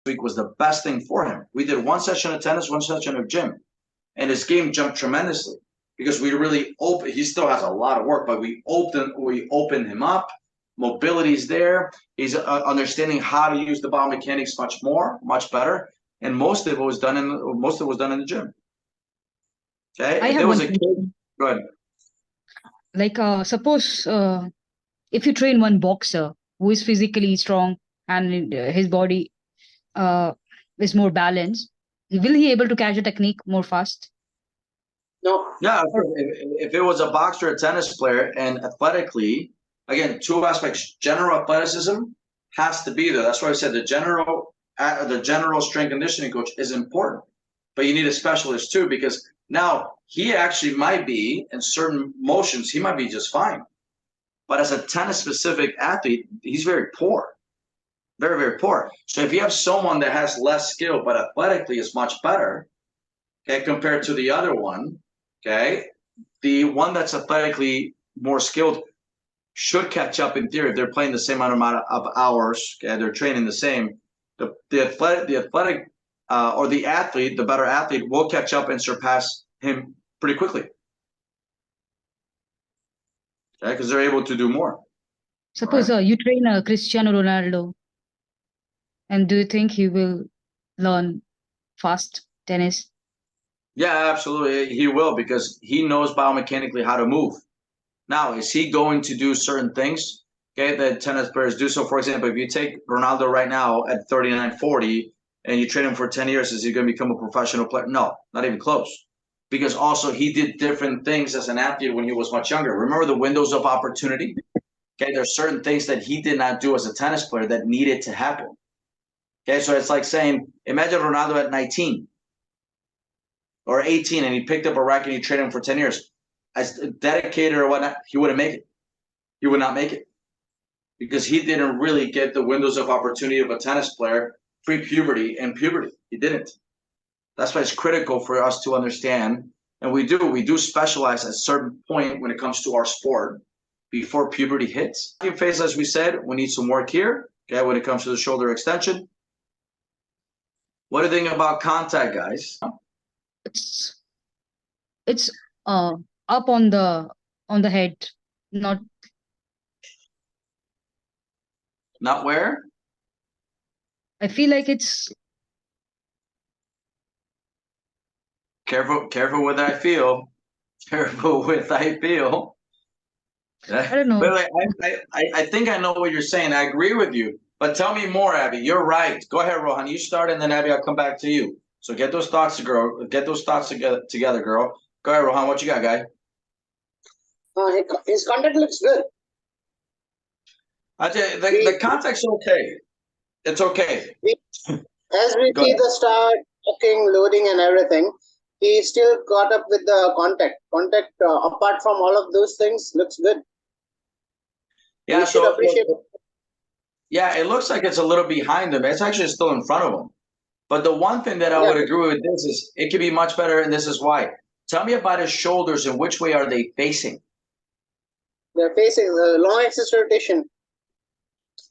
week was the best thing for him. We did one session of tennis, one session of gym, and his game jumped tremendously because we really opened. He still has a lot of work, but we opened him up. Mobility's there. He's understanding how to use the biomechanics much better, and most of it was done in the gym. Okay, I if have there was one a kid, question. go ahead. Like, suppose if you train one boxer who is physically strong and his body uh, is more balanced, will he able to catch the technique more fast? No. Yeah, if it was a boxer or a tennis player, and athletically, again, two aspects: general athleticism has to be there. That's why I said the general strength conditioning coach is important, but you need a specialist too, because now he actually might be in certain motions, he might be just fine, but as a tennis specific athlete, he's very poor, very, very poor. So if you have someone that has less skill but athletically is much better, okay, compared to the other one, okay, the one that's athletically more skilled should catch up in theory if they're playing the same amount of hours. Okay, they're training the same. The athletic or the athlete, the better athlete, will catch up and surpass him pretty quickly. Okay, because they're able to do more. Suppose you train Cristiano Ronaldo, and do you think he will learn fast tennis? Yeah, absolutely. He will, because he knows biomechanically how to move. Now, is he going to do certain things, okay, that tennis players do? So, for example, if you take Ronaldo right now at 39, 40, and you train him for 10 years, is he going to become a professional player? No, not even close. Because also he did different things as an athlete when he was much younger. Remember the windows of opportunity? Okay, there's certain things that he did not do as a tennis player that needed to happen. Okay, so it's like saying, imagine Ronaldo at 19 or 18, and he picked up a racket and he trained him for 10 years. As dedicated or whatnot, he wouldn't make it. He would not make it because he didn't really get the windows of opportunity of a tennis player pre-puberty and puberty. He didn't. That's why it's critical for us to understand, and we do specialize at a certain point when it comes to our sport before puberty hits. Phase, as we said, we need some work here. Okay, when it comes to the shoulder extension. What do you think about contact, guys? It's up on the head, not where? I feel like it's careful with I feel. Careful with I feel. I don't know. But I think I know what you're saying. I agree with you. But tell me more, Abby. You're right. Go ahead, Rohan. You start, and then Abby, I'll come back to you. So get those thoughts, girl. Get those thoughts together, girl. Go ahead, Rohan. What you got, guy? His contact looks good. I tell you, the contact's okay. It's okay. As we see the start, walking, loading, and everything, he still caught up with the contact. Contact, apart from all of those things, looks good. Yeah, so appreciate it. Yeah, it looks like it's a little behind him. It's actually still in front of him. But the one thing that I would agree with this is it could be much better, and this is why. Tell me about his shoulders and which way are they facing? They're facing the long axis rotation.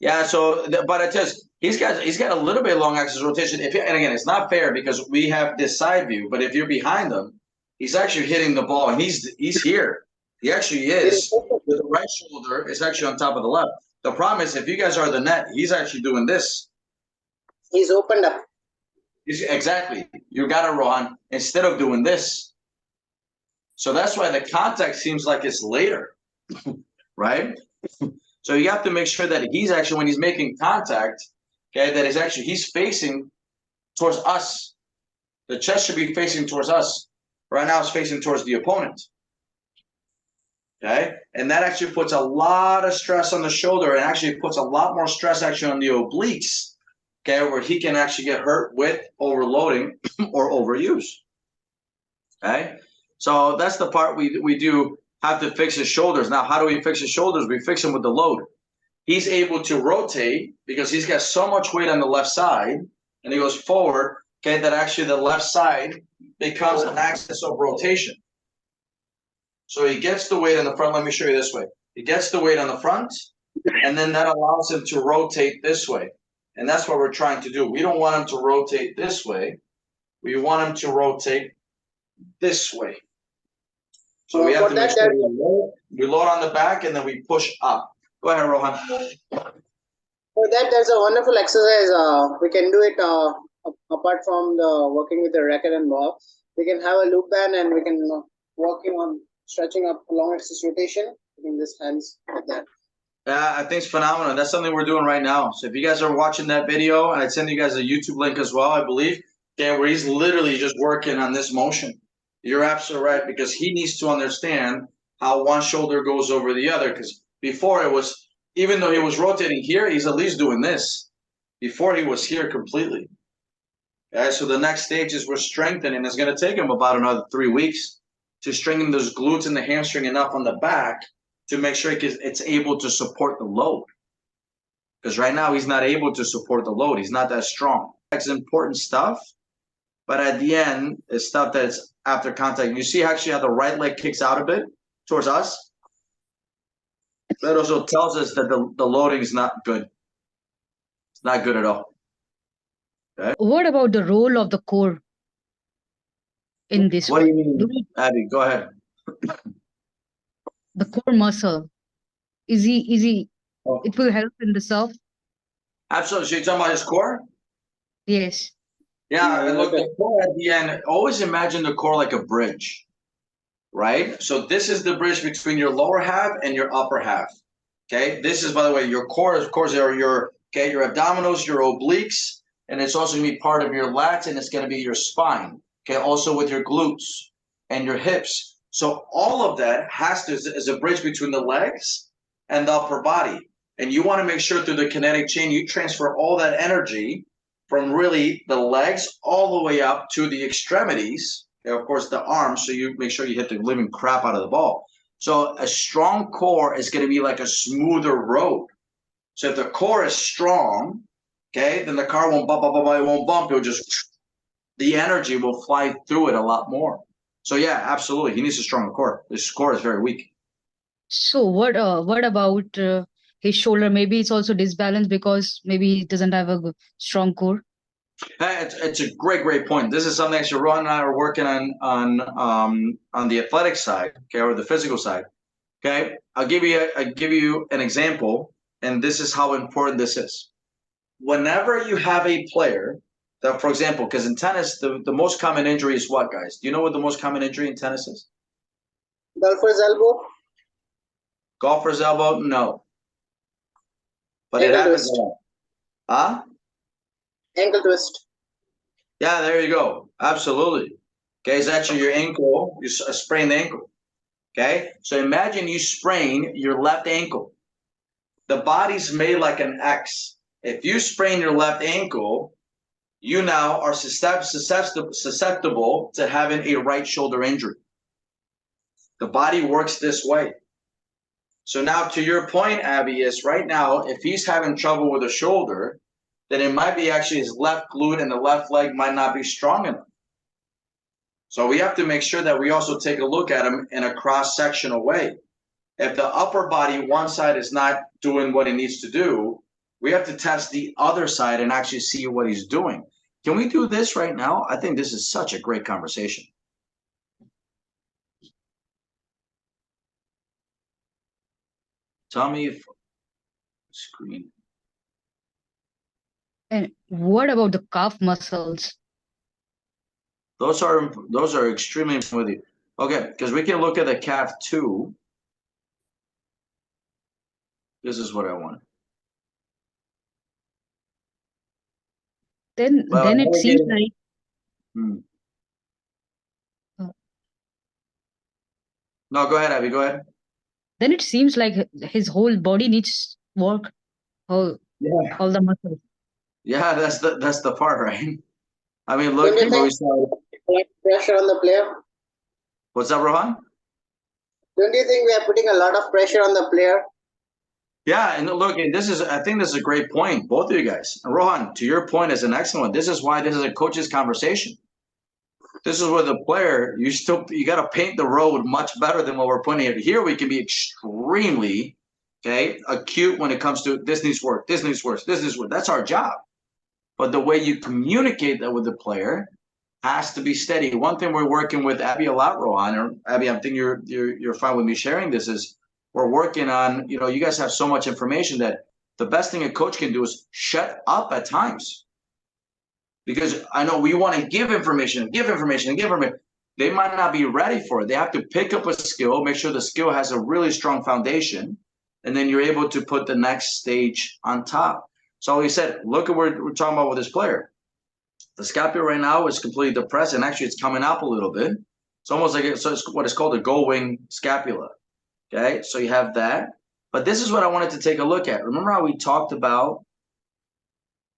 Yeah, so but it says he's got a little bit of long axis rotation. And again, it's not fair because we have this side view. But if you're behind him, he's actually hitting the ball, and he's here. He actually is. The right shoulder is actually on top of the left. The problem is if you guys are the net, he's actually doing this. He's opened up. Exactly. You got it, Ron. Instead of doing this. So that's why the contact seems like it's later, right? So you have to make sure that he's actually, when he's making contact, okay, that is actually, he's facing towards us. The chest should be facing towards us. Right now it's facing towards the opponent. Okay? And that actually puts a lot of stress on the shoulder and actually puts a lot more stress actually on the obliques, okay, where he can actually get hurt with overloading or overuse. Okay? So that's the part we do have to fix his shoulders. Now, how do we fix his shoulders? We fix him with the load. He's able to rotate because he's got so much weight on the left side, and he goes forward, okay, that actually the left side becomes an axis of rotation. So he gets the weight on the front. Let me show you this way. He gets the weight on the front, and then that allows him to rotate this way. And that's what we're trying to do. We don't want him to rotate this way. We want him to rotate this way. So we have to make sure we load on the back and then we push up. Go ahead, Rohan. For that, there's a wonderful exercise. We can do it apart from the working with the racket and ball. We can have a loop band and we can working on stretching up long axis rotation, putting this hands like that. Yeah, I think it's phenomenal. That's something we're doing right now. So if you guys are watching that video, and I'd send you guys a YouTube link as well, I believe, okay, where he's literally just working on this motion. You're absolutely right, because he needs to understand how one shoulder goes over the other. Because before it was, even though he was rotating here, he's at least doing this. Before he was here completely. Okay, so the next stage is we're strengthening. It's going to take him about another 3 weeks to strengthen those glutes and the hamstring enough on the back to make sure it's able to support the load. Because right now he's not able to support the load. He's not that strong. It's important stuff, but at the end, it's stuff that's after contact. You see actually how the right leg kicks out a bit towards us? That also tells us that the loading is not good. It's not good at all. Okay? What about the role of the core in this? What do you mean, Abby? Go ahead. The core muscle, is he Oh. it will help in the surf? Absolutely. So you're talking about his core? Yes. Yeah, and look, the core at the end, always imagine the core like a bridge, right? So this is the bridge between your lower half and your upper half. Okay, this is, by the way, your core, of course, are your abdominals, your obliques, and it's also gonna be part of your lats, and it's gonna be your spine. Okay, also with your glutes and your hips. So all of that is a bridge between the legs and the upper body. And you want to make sure through the kinetic chain, you transfer all that energy from really the legs all the way up to the extremities, and of course the arms, so you make sure you hit the living crap out of the ball. So a strong core is going to be like a smoother road. So if the core is strong, okay, then the car won't bump, it won't bump, it'll just, the energy will fly through it a lot more. So yeah, absolutely, he needs a stronger core. His core is very weak. So what about his shoulder? Maybe it's also disbalanced because maybe he doesn't have a strong core. It's a great point. This is something actually Ron and I are working on the athletic side, okay, or the physical side. Okay, I'll give you an example, and this is how important this is. Whenever you have a player that, for example, because in tennis, the most common injury is what, guys? Do you know what the most common injury in tennis is? Golfer's elbow? Golfer's elbow? No. But Ankle it happens twist. a lot. Huh? Ankle twist. Yeah, there you go. Absolutely. Okay, it's actually your ankle, you sprained the ankle. Okay, so imagine you sprain your left ankle. The body's made like an X. If you sprain your left ankle, you now are susceptible to having a right shoulder injury. The body works this way. So now to your point, Abby, is right now, if he's having trouble with the shoulder, then it might be actually his left glute and the left leg might not be strong enough. So we have to make sure that we also take a look at him in a cross-sectional way. If the upper body, one side is not doing what it needs to do, we have to test the other side and actually see what he's doing. Can we do this right now? I think this is such a great conversation. Tell me if screen. And what about the calf muscles? Those are extremely important with you. Okay, because we can look at the calf too. This is what I want. Then it seems like No, go ahead, Abby. Go ahead. Then it seems like his whole body needs work. All the muscles. Yeah, that's the part, right? I mean, look, pressure on the player. What's up, Rohan? Don't you think we are putting a lot of pressure on the player? Yeah, and look, I think this is a great point, both of you guys. And Rohan, to your point, is an excellent one. This is why this is a coach's conversation. This is where the player, you got to paint the road much better than what we're putting here. Here we can be extremely, Okay, acute when it comes to this needs work, this needs work, this needs work. That's our job. But the way you communicate that with the player has to be steady. One thing we're working with Abby a lot, Rohan, or Abby, I think you're fine with me sharing this, is we're working on, you guys have so much information that the best thing a coach can do is shut up at times. Because I know we want to give information. They might not be ready for it. They have to pick up a skill, make sure the skill has a really strong foundation, and then you're able to put the next stage on top. So he said, look at what we're talking about with this player. The scapula right now is completely depressed, and actually it's coming up a little bit. It's almost like it's what is called a gull wing scapula. Okay, so you have that. But this is what I wanted to take a look at. Remember how we talked about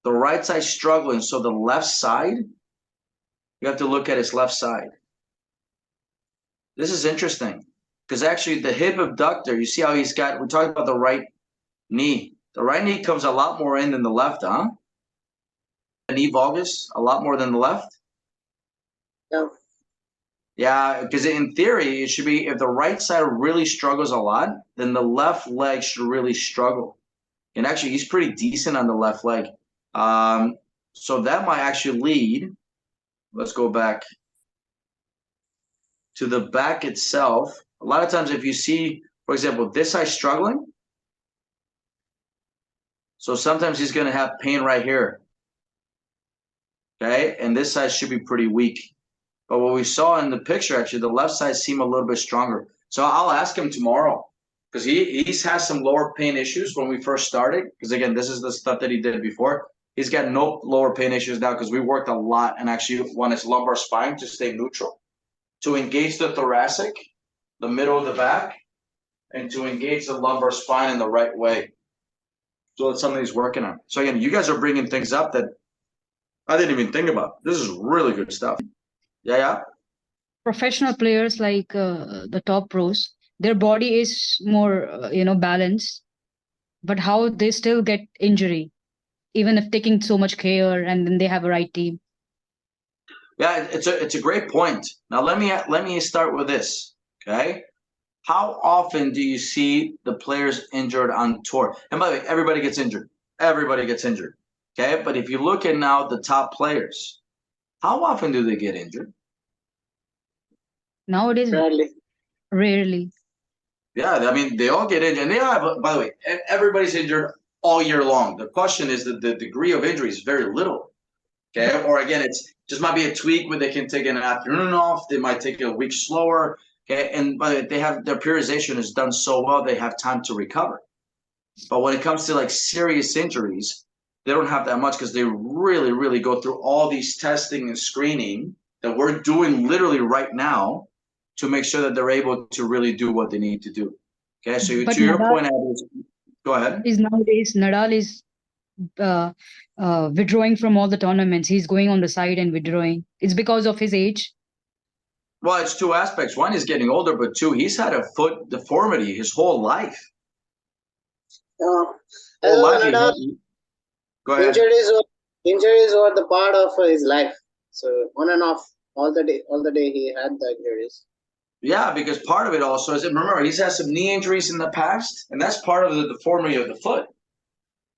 the right side struggling, so the left side, you have to look at his left side. This is interesting because actually the hip abductor, you see how he's got, we talked about the right knee. The right knee comes a lot more in than the left, huh? The knee valgus, a lot more than the left? Yeah. Yeah, because in theory, it should be if the right side really struggles a lot, then the left leg should really struggle. And actually, he's pretty decent on the left leg. So that might actually lead, let's go back to the back itself. A lot of times if you see, for example, this side struggling, so sometimes he's going to have pain right here. Okay, and this side should be pretty weak. But what we saw in the picture, actually, the left side seemed a little bit stronger. So I'll ask him tomorrow because he's has some lower pain issues when we first started. Because again, this is the stuff that he did before. He's got no lower pain issues now because we worked a lot and actually want his lumbar spine to stay neutral, to engage the thoracic, the middle of the back, and to engage the lumbar spine in the right way. So that's something he's working on. So again, you guys are bringing things up that I didn't even think about. This is really good stuff. Yeah. Professional players like the top pros, their body is more, balanced, but how they still get injury, even if taking so much care and then they have a right team. Yeah, it's a great point. Now let me start with this. Okay, how often do you see the players injured on tour? And by the way, everybody gets injured. Everybody gets injured. Okay, but if you look at now the top players, how often do they get injured? Nowadays, rarely. Yeah, I mean they all get injured. And they have, by the way, everybody's injured all year long. The question is that the degree of injury is very little. Okay, or again, it's just might be a tweak where they can take an afternoon off. They might take a week slower. Okay, and but they have their periodization is done so well they have time to recover. But when it comes to like serious injuries, they don't have that much because they really, really go through all these testing and screening that we're doing literally right now to make sure that they're able to really do what they need to do. Okay, so But to your Nadal point, go ahead. Nadal is withdrawing from all the tournaments. He's going on the side and withdrawing. It's because of his age. Well, it's two aspects. One, he's getting older, but two, he's had a foot deformity his whole life. Whole life go ahead. Injuries were the part of his life. So on and off all the day he had the injuries. Yeah, because part of it also is, remember, he's had some knee injuries in the past, and that's part of the deformity of the foot.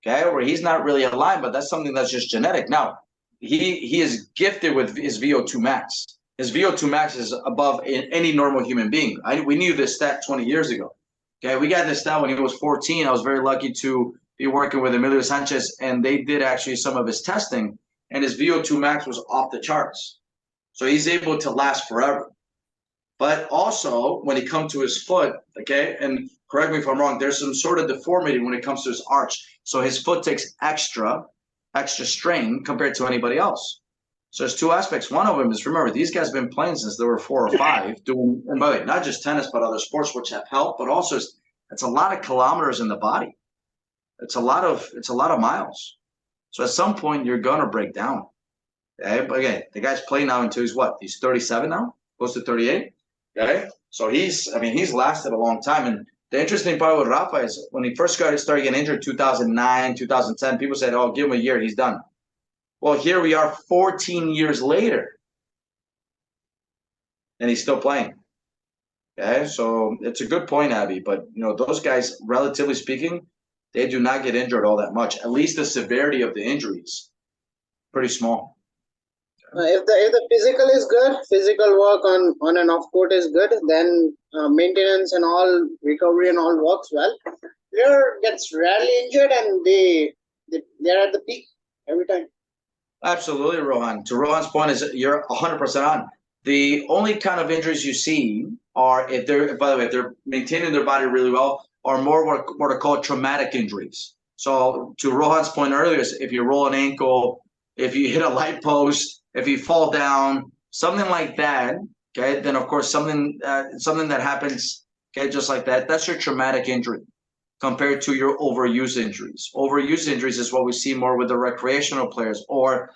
Okay, where he's not really aligned, but that's something that's just genetic. Now, he is gifted with his VO2 max. His VO2 max is above any normal human being. We knew this stat 20 years ago. Okay, we got this stat when he was 14. I was very lucky to be working with Emilio Sanchez, and they did actually some of his testing, and his VO2 max was off the charts. So he's able to last forever. But also, when it comes to his foot, okay, and correct me if I'm wrong, there's some sort of deformity when it comes to his arch. So his foot takes extra strain compared to anybody else. So there's two aspects. One of them is, remember, these guys have been playing since they were 4 or 5, doing, and by the way, not just tennis, but other sports which have helped, but also it's a lot of kilometers in the body. It's a lot of miles. So at some point, you're going to break down. Okay? But again, the guy's playing now until he's what? He's 37 now? Close to 38? Okay? So he's lasted a long time. And the interesting part with Rafa is when he first started getting injured 2009, 2010, people said, oh, give him a year, he's done. Well, here we are 14 years later, and he's still playing. Okay, so it's a good point, Abby. But those guys, relatively speaking, they do not get injured all that much. At least the severity of the injuries pretty small. If the physical is good, physical work on and off court is good, then maintenance and all recovery and all works well. Player gets rarely injured, and they're at the peak every time. Absolutely, Rohan. To Rohan's point, is you're 100% on. The only kind of injuries you see are if they're maintaining their body really well, are more what are called traumatic injuries. So to Rohan's point earlier, if you roll an ankle, if you hit a light post, if you fall down, something like that, okay, then of course something that happens, okay, just like that, that's your traumatic injury compared to your overuse injuries. Overuse injuries is what we see more with the recreational players or